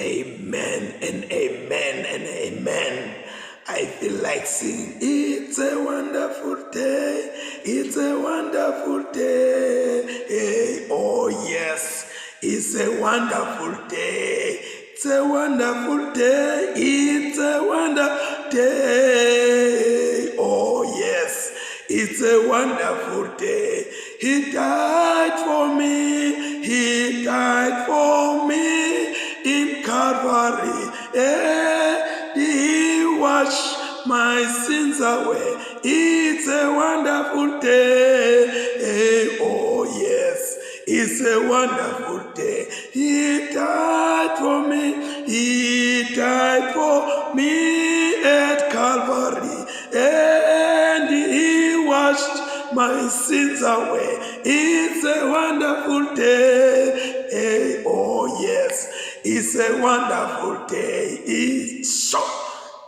Amen and amen and amen. I feel like singing, it's a wonderful day, it's a wonderful day. Hey, oh yes, it's a wonderful day, it's a wonderful day, it's a wonderful day. Oh yes, it's a wonderful day. He died for me, he died for me in Calvary, and he washed my sins away. It's a wonderful day. Oh yes, it's a wonderful day. He died for me, he died for me at Calvary, and he washed my sins away. It's a wonderful day. Oh yes, it's a wonderful day. It's so.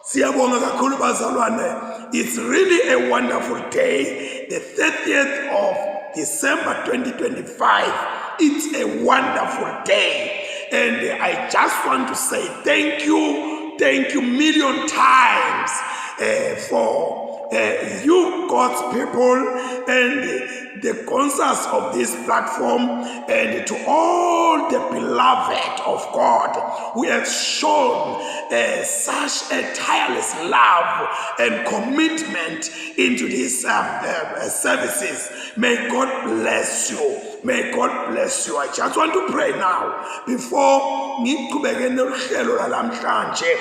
Siyabonga kakhulu bazalwane. It's really a wonderful day. The 30th of December 2025. It's a wonderful day. And I just want to say thank you million times for you God's people and the concerts of this platform, and to all the beloved of God who have shown such a tireless love and commitment into these services. May God bless you. May God bless you. I just want to pray now before ngiqhubeke nohlelo lamhlanje.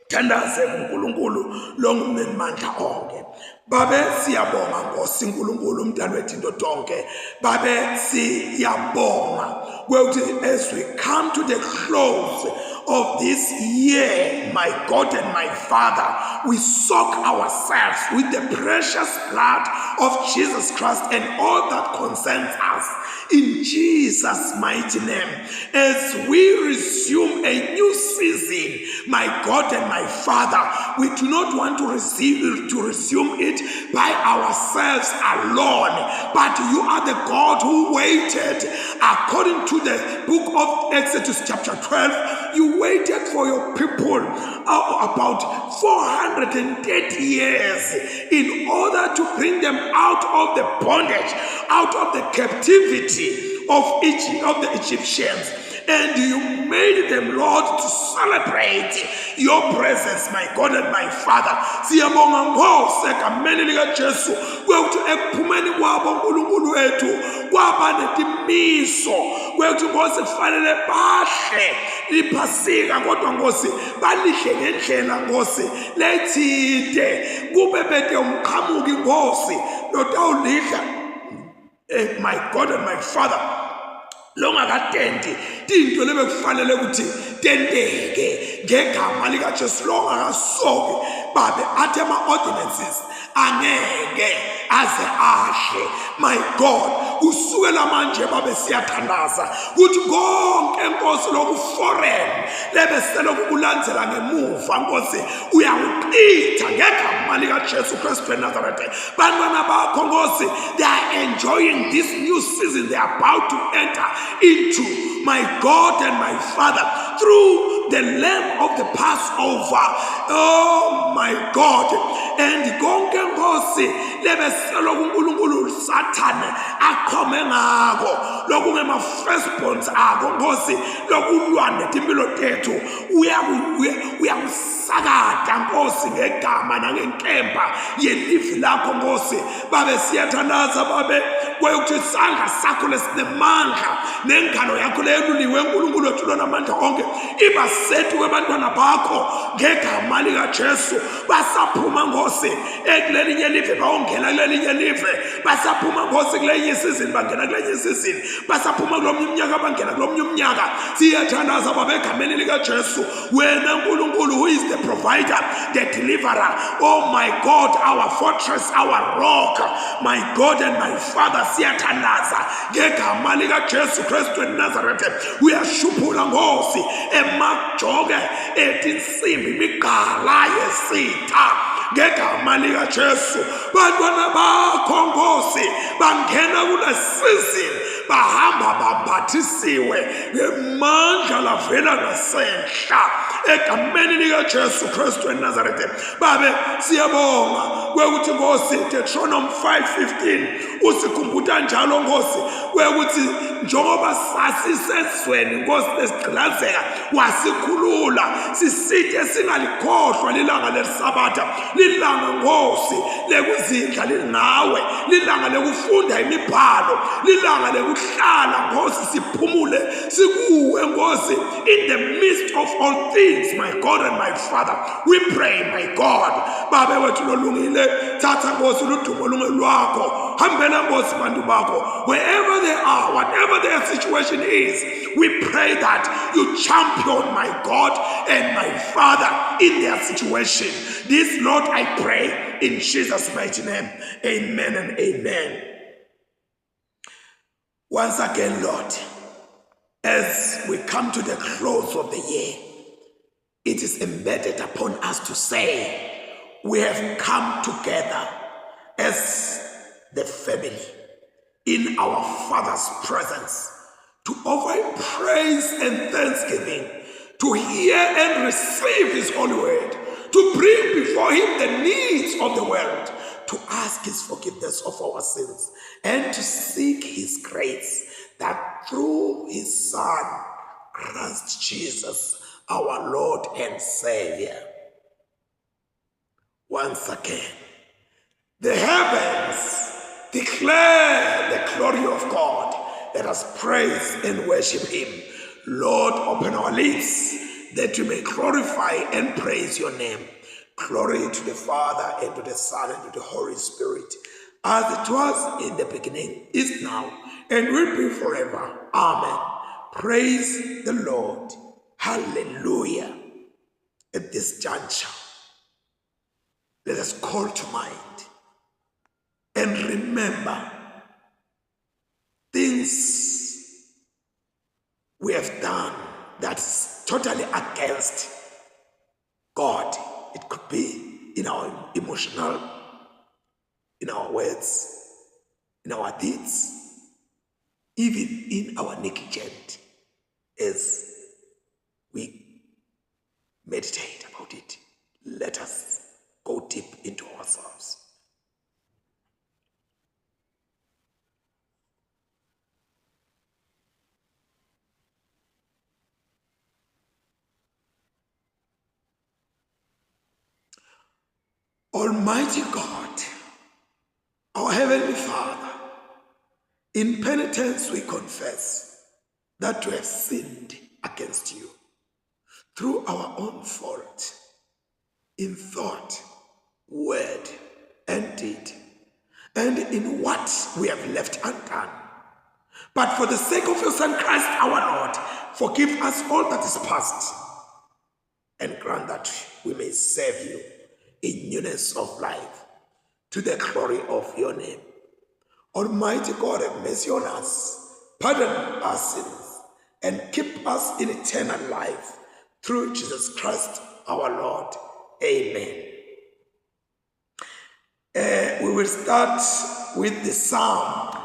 Thandaze uNkulunkulu longumnini mandla onke. Babe siyabonga Nkosi uNkulunkulu umdali wethu into tonke. Babe siyabonga ukuthi as we come to the close of this year, my God and my Father, we soak ourselves with the precious blood of Jesus Christ and all that concerns us in Jesus' mighty name. As we resume a new season, my God and my Father, we do not want to resume it by ourselves alone, but you are the God who waited. According to the book of Exodus chapter 12, you waited for your people about 430 years in order to bring them out of the bondage, out of the captivity of Egypt, of the Egyptians. And you made them, Lord, to celebrate your presence, my God and my Father. Siyabonga ngose egameni lika Jesu kwekuthi ekuphumeni kwabo uNkulunkulu wethu kwaba netimiso kwekuthi Nkosi kufanele bahle liphasika, kodwa Nkosi balihle ngendlela Nkosi lethide kube bede umqhamuki Nkosi lotawulidla. My God and my Father, longakatendi tinto lebekufanele ukuthi tenteke ngegama lika Jesu, longakasoki babe athi ama-ordinances angeke aze ahle. My God, kusukela manje babe siyathandaza ukuthi konke Nkosi lokuforeign lebesele ukulandzela ngemuva Nkosi uyakuqitha ngegama lika Jesu Kristu eNazaretha. Bantwana bakho Nkosi, they are enjoying this new season they are about to enter into, my God and my Father, through the lamb of the Passover. Oh my God. And konke Nkosi lebeselo kuNkulunkulu Satan akhome ngako lokungema firstborns akho Nkosi lokulwa netimpilo tethu uyakusakada Nkosi ngegama nangenkemba yelivi lakho Nkosi. Babe siyathandaza babe kwekuthi isandla sakho lesinemandla nengalo yakho leyeluliwe uNkulunkulu wethu lonamandla onke iba sethu kwabantwana bakho ngegama lika Jesu. Basaphuma Nkosi ekulelinye ilive bawongena kulelinye ilive, basaphuma Nkosi kulenye isizini bangena kulenye isizini, basaphuma kulomnye umnyaka bangena kulomnye umnyaka. Siyathandaza babe egameni lika Jesu, wena uNkulunkulu who is the provider, the deliverer, oh my God, our fortress, our rock, my God and my Father. Siyathandaza ngegama lika Jesu Kristu eNazaretha. Uyashuphula Nkosi emajoke etinsimbi imigala yesitha ngegama lika Jesu. Bantwana bakho Nkosi bangena kule season bahamba babhathisiwe ngemandla lavela ngasehla egameni likaJesu Kristu eNazaretha. Babe siyabonga kwekuthi Nkosi Deuteronomy 5:15 usikhumbuta njalo Nkosi kwekuthi njengoba sasisezweni Nkosi lesigqilazeka wasikhulula sisithe singalikhohlwa lilanga leSabatha, lilanga Nkosi lekuzindla linawe, lilanga lekufunda imibhalo, lilanga lekuhlala Nkosi siphumule sikuwe Nkosi in the midst of all things. My God and my Father, we pray, my God, babe wethu lolungile, thatha Nkosi ludumo lunge lwakho, hambela Nkosi bantu bakho wherever they are, whatever their situation is. We pray that you champion, my God and my Father, in their situation. This, Lord, I pray in Jesus' mighty name. Amen and amen. Once again, Lord, as we come to the close of the year, it is embedded upon us to say we have come together as the family in our Father's presence to offer Him praise and thanksgiving, to hear and receive His holy word, to bring before Him the needs of the world, to ask His forgiveness of our sins, and to seek His grace, that through His Son, Christ Jesus, our Lord and Savior. Once again, the heavens declare the glory of God. Let us praise and worship Him. Lord, open our lips that we may glorify and praise your name. Glory to the Father, and to the Son, and to the Holy Spirit, as it was in the beginning, is now, and will be forever. Amen. Praise the Lord. Hallelujah. At this juncture, let us call to mind and remember things we have done that's totally against God. It could be in our emotional, in our words, in our deeds, even in our negligence, as we meditate about it. Let us go deep into ourselves. Almighty God, our Heavenly Father, in penitence we confess that we have sinned against you through our own fault, in thought, word, and deed, and in what we have left undone. But for the sake of your Son Christ our Lord, forgive us all that is past, and grant that we may serve you in newness of life, to the glory of your name. Almighty God, have mercy on us, pardon our sins, and keep us in eternal life, through Jesus Christ our Lord. Amen. We will start with the psalm,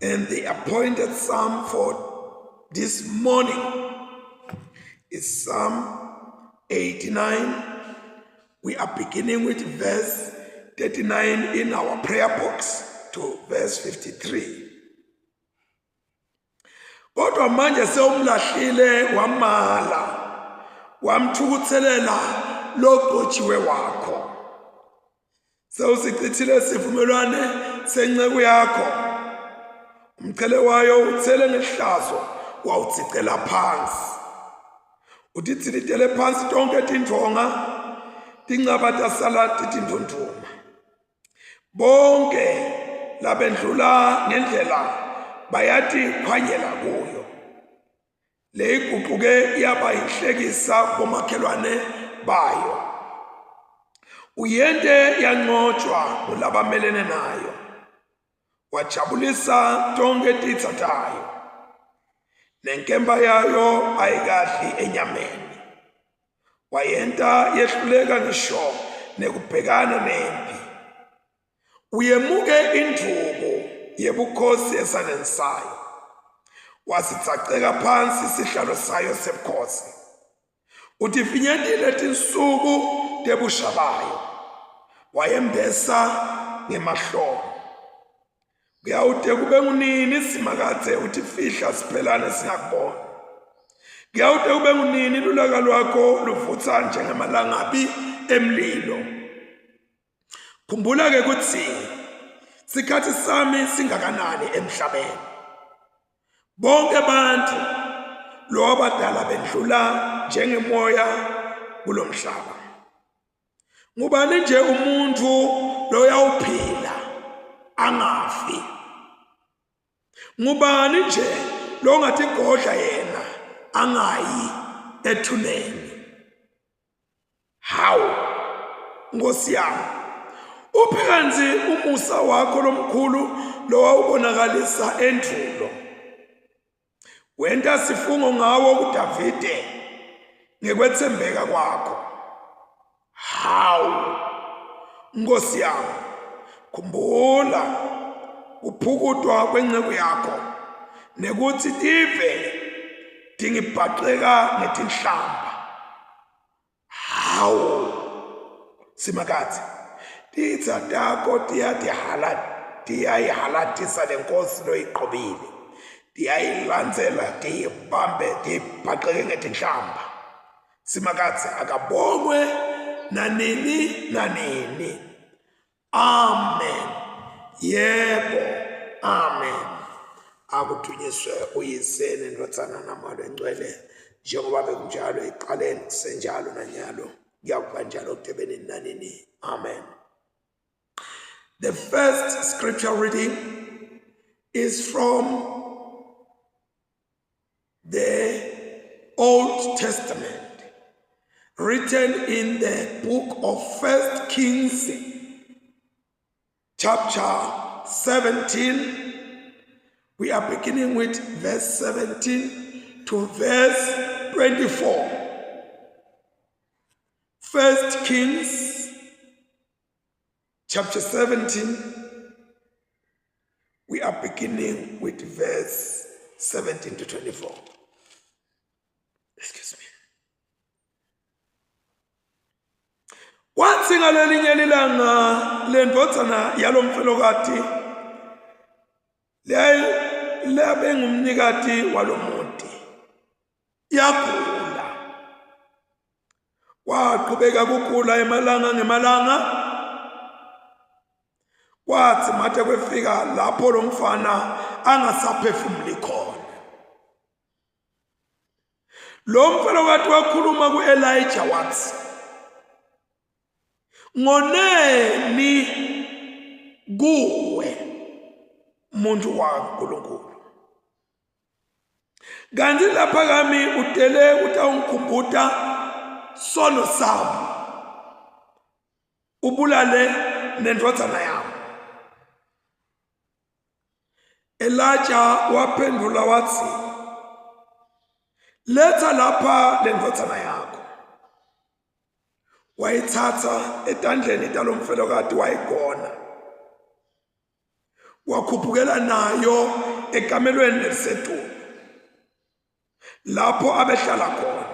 and the appointed psalm for this morning is Psalm 89. We are beginning with verse 39 in our prayer box to verse 53. Kodwa manje sewumlahlile wamala, wamthukuthelela loqotshiwe wakho. Sewusichithile sivumelwane senceku yakho. Umchele wayo uthele ngehlazo wawudzicela phansi. Utitsilitele phansi tonke tindonga, tingcabata salati tindunduma. Bonke labendlula ngendlela bayati khwanyela kuyo. Le iguquke yaba inhlekisa komakhelwane bayo. Uyente yanqotshwa ngulabamelene nayo. Wajabulisa tonke titsatayo. Nenkemba yayo ayikadli enyameni. Wayenta yehluleka ngisho nekubhekana nempi. Uyemuke induku yebukhosi esandleni sayo, wasitsaceka phansi isihlalo sayo sebukhosi. Uthi finyetile tinsuku tebusha bayo, wayembesa ngemahlombe. Kuyawude kube ngunini simakathe uthi fihla siphelane singakubona. Kuyawude kube ngunini lulaka lwakho luvutha njengemalangabi emlilo. Khumbula ke kuthi sikhathi sami singakanani emhlabeni. Bonke abantu lo abadala bendlula njengemoya kulomhlaba. Ngubani nje umuntu lo uyawuphila angafi? Ngubani nje lo ngathi godla yena angayi ethuneni? Hawu Nkosi yami, uphi kanzi umusa wakho lomkhulu lo wawubonakalisa endulo? Wenta sifungo ngawo kuDavide ngekwethembeka kwakho. Hawu Nkosi yami, khumbula uphukudwa kwenceku yakho nekuthi tive dingibhaqeka ngetinhlamba. Hawu simakathe, titsa takho tiyayihalatisa lenkosi loyiqobile, tiyayilandzela tiyibambe tiyibhaqeke ngetinhlamba. Simakathe akabongwe nanini nanini. Amen. Yebo. Amen. Akuthunyiswe uyise neNdodzana naMoya Engcwele, njengoba bekunjalo ekuqaleni kusenjalo nanyalo kuyakuba njalo ekugcineni nanini. Amen. The first scripture reading is from the Old Testament, written in the book of 1 Kings, chapter 17. We are beginning with verse 17 to verse 24. 1 Kings, chapter 17. We are beginning with verse 17 to 24. Excuse me. Kwathi ngalelinye ilanga lendodzana yalomfelokati labe ngumnikati walomuti yagula. Waqhubeka kugula emalanga ngemalanga. Kwathi mathe kwefika lapho lo mfana angasaphefumuli khona, lo mfelokati wakhuluma ku-Elijah wathi, ngoneni kuwe muntu waNkulunkulu, kanti lapha kami udele utawungikhumbuta sono sami ubulale nendodzana yami. Elijah waphendula wathi, letha lapha lendodzana yakho. Wayithatha etandleni talomfelokati wayigona, wakhuphukela nayo ekamelweni eliseduze lapho abehlala khona.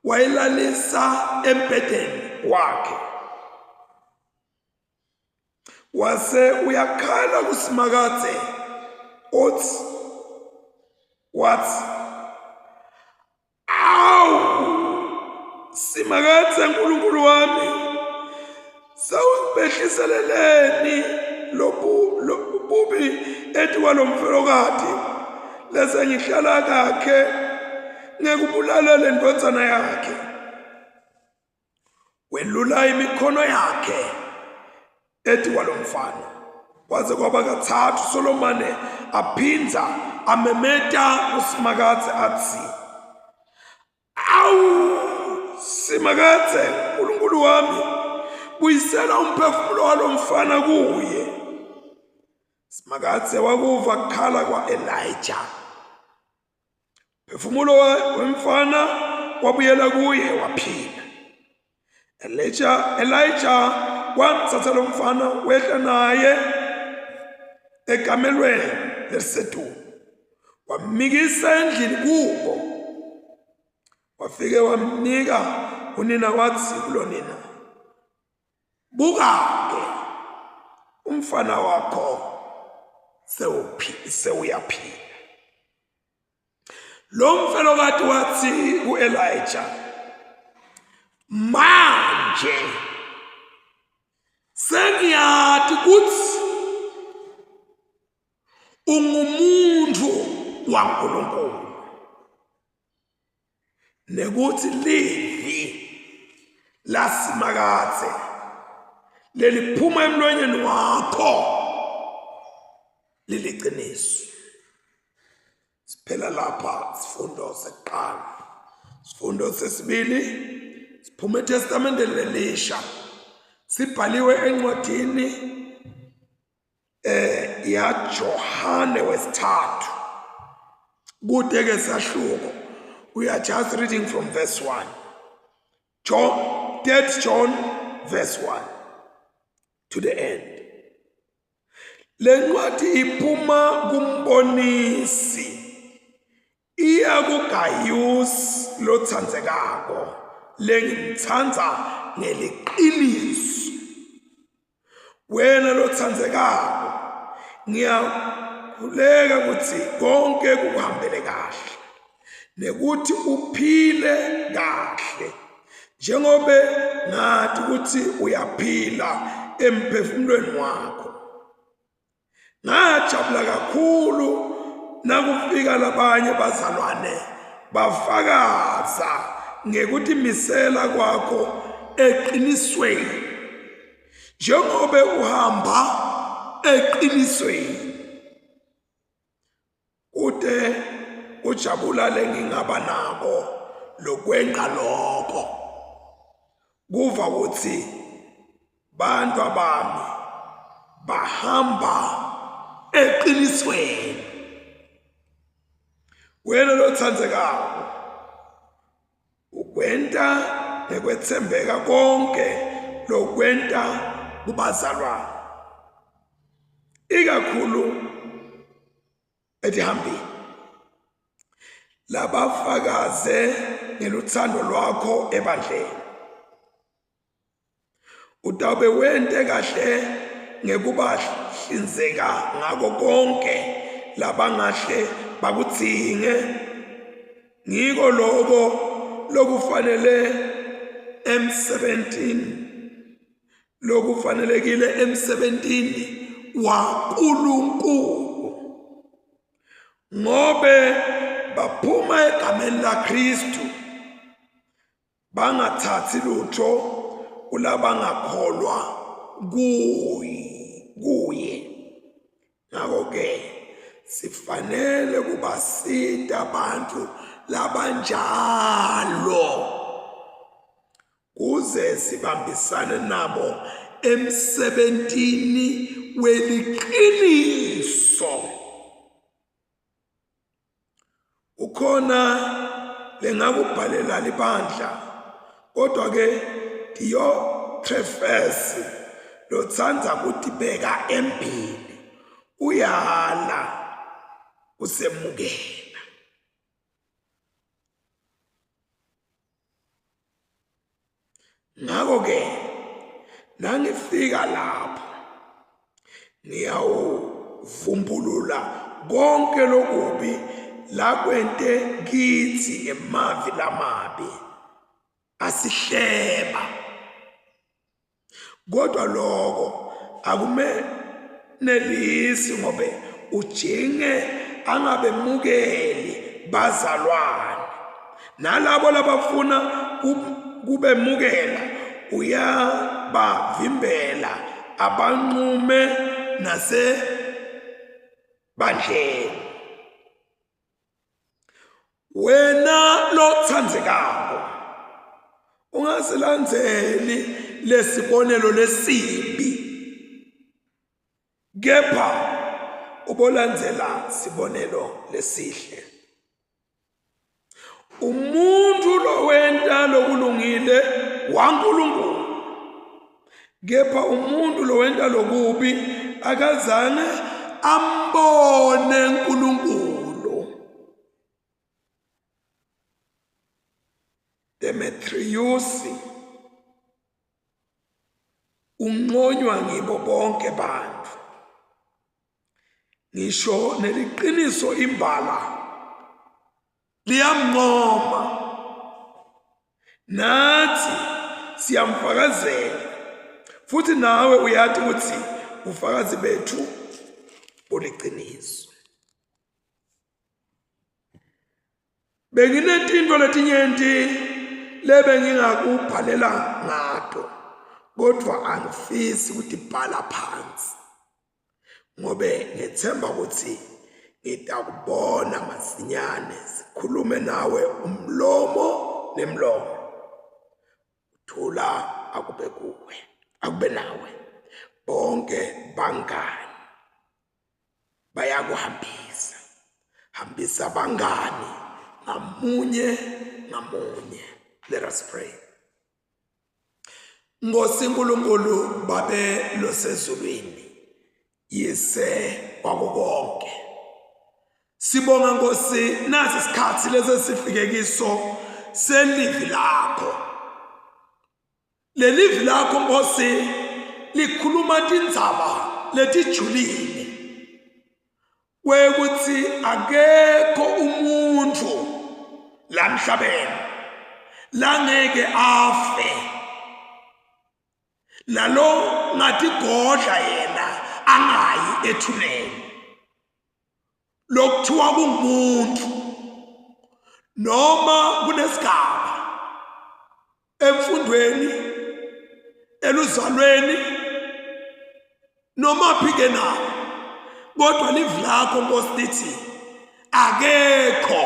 Wayilalisa embhedeni wakhe, wase uyakhala kusimakathe othi wathi, awu simakathe Nkulunkulu wami, sawubehliseleleni lobubi ethi kwalomfelokati lese ngihlala kakhe ngekubulala lendodzana yakhe. Welula imikhono yakhe ethi kwalomfana. Kwaze kwaba kathathu Solomone aphinda amemeta usimakathe athi, awu simakathe Nkulunkulu wami, buyisela umphefumulo walomfana kuye. Simakathe wakuva kukhala kwa-Elijah. Umphefumulo wemfana wabuyela kuye waphila. Elijah wamthatha lo mfana wehla naye ekamelweni lelisedumo wamnikisa endlini kubo. Wafike wamnika unina wathi kulonina, buka-ke umfana wakho sewuyaphila. Lo mfelokati wathi ku-Elijah, manje sengiyathi kuthi ungumuntu waNkulunkulu nekuthi livi lasimakathe leliphuma emlonyeni wakho liliqiniso. Siphela lapha isifundo sekuqala. Isifundo sesibili siphuma eTestamenteni Elisha, sibhaliwe encwadini ya Johane wesithathu. Kude ke sahluko. We are just reading from verse 1. 3 John verse 1 to the end. Le ncwadi iphuma kumbonisi iya kuGayus lothandzekako lengimthanda ngeliqiniso. Wena lothandzekako ngiyakhuleka ukuthi konke kuhambele kahle nekuthi uphile kahle njengobe ngathi ukuthi uyaphila emphefumulweni wakho. Ngajabula kakhulu nakufika labanye bazalwane bafakaza ngekuthi misela kwakho eqinisweni njengobe uhamba eqinisweni. Ude ujabula lengingaba nako lokwenqa lokho kuva ukuthi bantu abami bahamba eqinisweni. Wena lothandzekako ukwenta nekwethembeka konke lokwenta kubazalwane, ikakhulu etihambeni labafakaze ngeluthando lwakho ebandleni. Utawube wente kahle ngekubahlinzeka ngako konke labangahle bakudzinge. Ngiko lokho lokufanele lokufanelekile emsebentini waNkulunkulu ngobe baphuma egameni laKristu bangathathi lutho kulabangakholwa kuye. Ngakho-ke sifanele kubasita abantu labanjalo kuze sibambisane nabo emsebentini weliqiniso. Ukhona lengakubhalela libandla, kodwa ke Diotrephes lotsandza kutibeka embili uyala usemukela. Ngakho-ke nangifika lapho ngiyawuvumbulula konke lokubi lakwente kithi ngemavi lamabi asihleba, kodwa lokho akumenelisi ngobe ujinge angabemukeli bazalwane nalabo labafuna kubemukela uyabavimbela abanqume nasebandleni. Wena lothandzekako ungasilandzeli lesibonelo lesibi, kepha ubolandzela sibonelo lesihle. Umuntu lowenta lokulungile waNkulunkulu, kepha umuntu lowenta lokubi akazange ambone uNkulunkulu. Demetrius unqonywa ngibo bonke bantu, ngisho neliqiniso imbala liyamnqoma, nathi siyamfakazela, futhi nawe uyathi ukuthi ufakazi bethu buliqiniso. Benginetinto letinyenti lebengingakubhalela ngato, kodwa angifisi ukutibhala phansi, ngobe ngethemba ukuthi ngitakubona masinyane sikhulume nawe umlomo nemlomo. Thula akube kuwe, akube nawe. Bonke bangani bayakuhambisa, hambisa bangani ngamunye ngamunye. Let us pray. Nkosi Nkulunkulu babe losezulwini, yise kwakukonke, sibonga Nkosi nasi isikhathi lesi sifike kiso selivi lakho. Lelivi lakho Nkosi likhuluma tindzaba letijulile, wekuthi akekho umuntu lamhlabeni langeke afe, lalo ngatigodla yena angayi ethuneni. Lokuthiwa kungumuntu noma kunesigaba emfundweni, eluzalweni, noma phike na, kodwa livi lakho Nkosi lithi akekho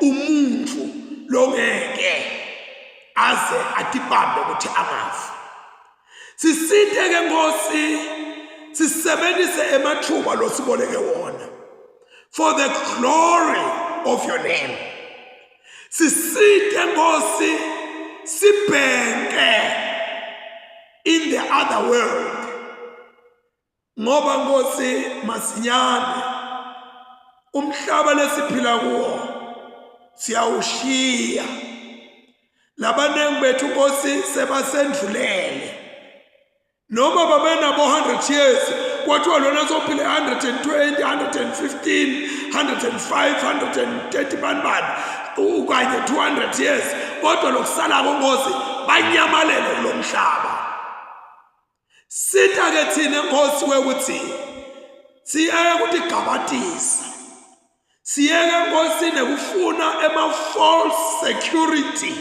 umuntu longeke aze atibambe ukuthi angafi. Sisithe ke Nkosi, sisebenzise emathuba losiboleke wona for the glory of your name. Sisithe Nkosi, sibhenke in the other world, ngoba Nkosi masinyane umhlaba lesiphila kuwo siyawushiya. Labanengi bethu Nkosi sebasendlulele, noma babenabo 100 years, kwathiwa lona sophile 120, 115, 105, 130 banibani ukanye 200 years, kodwa lokusala Nkosi banyamalele kulo mhlaba. Sitha ke thina Nkosi wekuthi siyeke ukugabatisa, siyeke Nkosi nekufuna false security.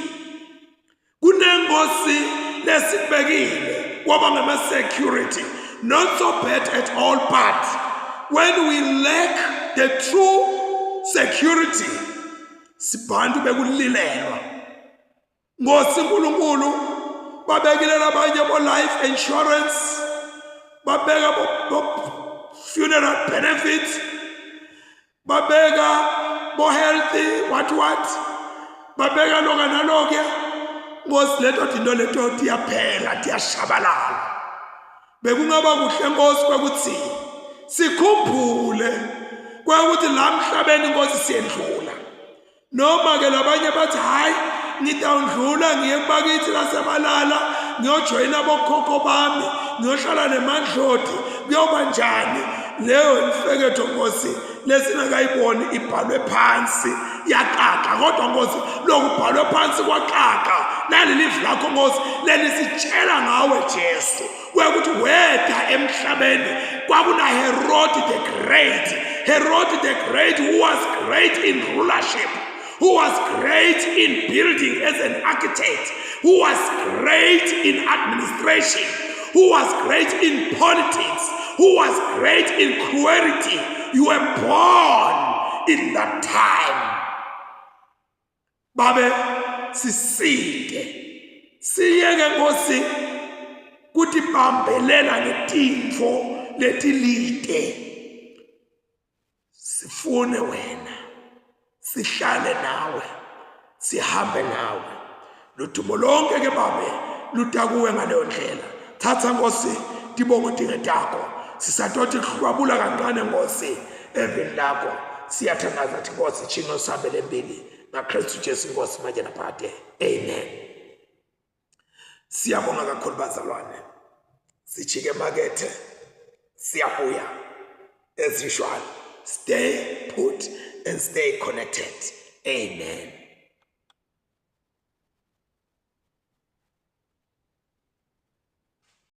Kunengosi lesibekile kwaba ngama-security, not so bad at all, but when we lack the true security, sibantu bekulilelwa. Nkosi Nkulunkulu babekile labanye bo-life insurance, babeka bo-funeral benefits, babeka bo-healthy what, babeka loka naloka. Nkosi leto tinto leto tiyaphela, tiyashabalala. Bekungaba kuhle Nkosi kwekuthi sikhumbule kwekuthi la mhlabeni Nkosi siyendlula, noma ke labanye bathi hayi ngitawundlula ngiye kubakithi lasemalala ngiyojoyina bokhokho bami ngiyohlala nemandloti kuyoba njani. Leyo imfeketho Nkosi lesingakayiboni ibhalwe phansi yaqaqa, kodwa Nkosi lokubhalwe phansi kwaqaqa nalelivi lakho Nkosi lelisitshela ngawe Jesu, kwekuthi weda emhlabeni kwakuna Herod the Great. Herod the Great, who was great in rulership, who was great in building as an architect, who was great in administration, who was great in politics, who was great in cruelty. You were born in that time. Babe, siside, siyeke Nkosi kuti bambelela ngetintfo letilide. Sifune wena, sihlale nawe, sihambe nawe. Ludumo lonke ke babe lutakuwe ngaleyo ndlela. Thatha Nkosi tibongo tinge takho, sisatothi hlwabula kancane Nkosi evini lakho. Siyathandaza thi Nkosi chino sabele mbili ngaKristu Jesu Nkosi manje naphakade. Amen. Siyabonga kakhulu bazalwane. Sijike emakethe siyabuya as usual. Stay put and stay connected. Amen.